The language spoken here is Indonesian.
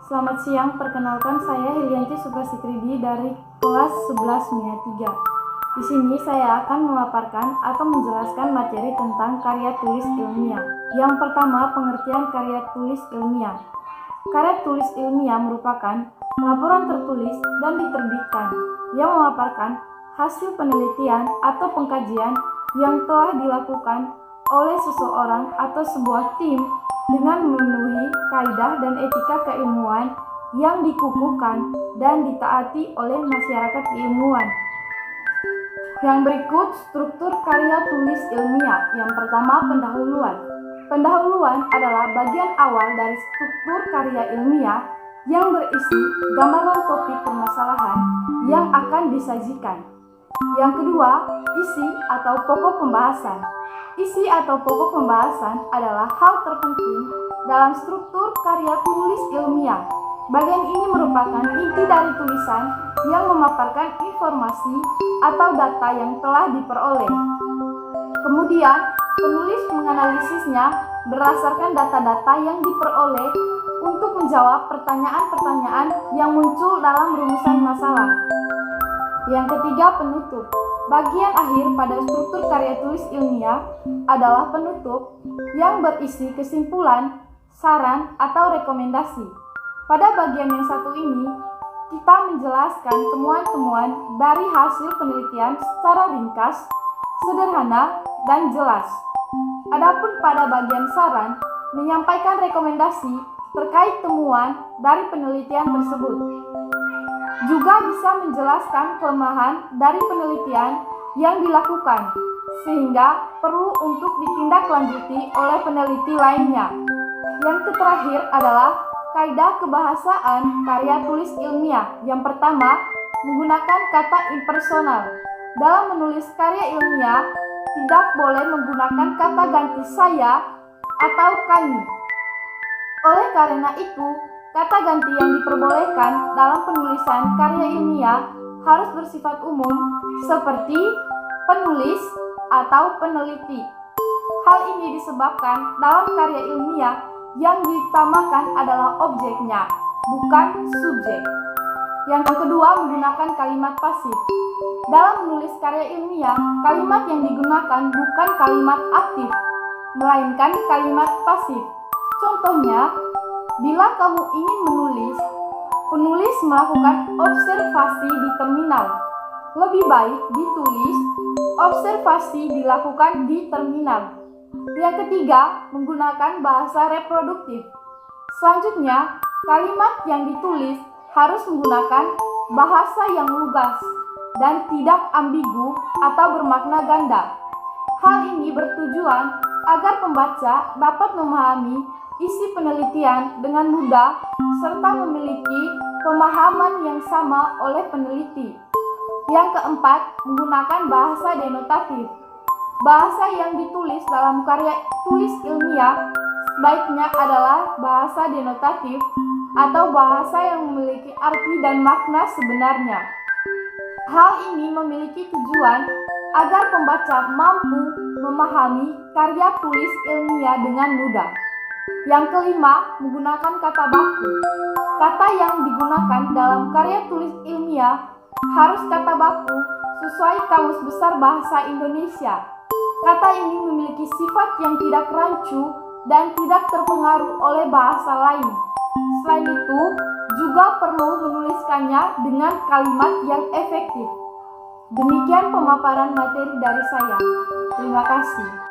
Selamat siang, perkenalkan saya Hilyanti Suprasikridi dari kelas 11 MIA 3. Di sini saya akan memaparkan atau menjelaskan materi tentang karya tulis ilmiah. Yang pertama, pengertian karya tulis ilmiah. Karya tulis ilmiah merupakan laporan tertulis dan diterbitkan yang memaparkan hasil penelitian atau pengkajian yang telah dilakukan oleh seseorang atau sebuah tim dengan memenuhi kaidah dan etika keilmuan yang dikukuhkan dan ditaati oleh masyarakat keilmuan. Yang berikut struktur karya tulis ilmiah. Yang pertama, pendahuluan. Pendahuluan adalah bagian awal dari struktur karya ilmiah yang berisi gambaran topik permasalahan yang akan disajikan. Yang kedua, isi atau pokok pembahasan. Isi atau pokok pembahasan adalah hal terpenting dalam struktur karya tulis ilmiah. Bagian ini merupakan inti dari tulisan yang memaparkan informasi atau data yang telah diperoleh. Kemudian, penulis menganalisisnya berdasarkan data-data yang diperoleh untuk menjawab pertanyaan-pertanyaan yang muncul dalam rumusan masalah. Yang ketiga, penutup. Bagian akhir pada struktur karya tulis ilmiah adalah penutup yang berisi kesimpulan, saran, atau rekomendasi. Pada bagian yang satu ini, kita menjelaskan temuan-temuan dari hasil penelitian secara ringkas, sederhana, dan jelas. Adapun pada bagian saran, menyampaikan rekomendasi terkait temuan dari penelitian tersebut. Juga bisa menjelaskan kelemahan dari penelitian yang dilakukan, sehingga perlu untuk ditindaklanjuti oleh peneliti lainnya. Yang terakhir adalah kaidah kebahasaan karya tulis ilmiah. Yang pertama, menggunakan kata impersonal. Dalam menulis karya ilmiah, tidak boleh menggunakan kata ganti saya atau kami. Oleh karena itu, kata ganti yang diperbolehkan dalam penulisan karya ilmiah harus bersifat umum seperti penulis atau peneliti. Hal ini disebabkan dalam karya ilmiah yang diutamakan adalah objeknya, bukan subjek. Yang kedua, menggunakan kalimat pasif. Dalam menulis karya ilmiah, kalimat yang digunakan bukan kalimat aktif, melainkan kalimat pasif. Contohnya, bila kamu ingin menulis, penulis melakukan observasi di terminal. Lebih baik ditulis, observasi dilakukan di terminal. Yang ketiga, menggunakan bahasa reproduktif. Selanjutnya, kalimat yang ditulis harus menggunakan bahasa yang lugas dan tidak ambigu atau bermakna ganda. Hal ini bertujuan agar pembaca dapat memahami isi penelitian dengan mudah serta memiliki pemahaman yang sama oleh peneliti. Yang keempat, menggunakan bahasa denotatif. Bahasa yang ditulis dalam karya tulis ilmiah sebaiknya adalah bahasa denotatif atau bahasa yang memiliki arti dan makna sebenarnya. Hal ini memiliki tujuan agar pembaca mampu memahami karya tulis ilmiah dengan mudah. Yang kelima, menggunakan kata baku. Kata yang digunakan dalam karya tulis ilmiah harus kata baku sesuai Kamus Besar Bahasa Indonesia. Kata ini memiliki sifat yang tidak rancu dan tidak terpengaruh oleh bahasa lain. Selain itu, juga perlu menuliskannya dengan kalimat yang efektif. Demikian pemaparan materi dari saya. Terima kasih.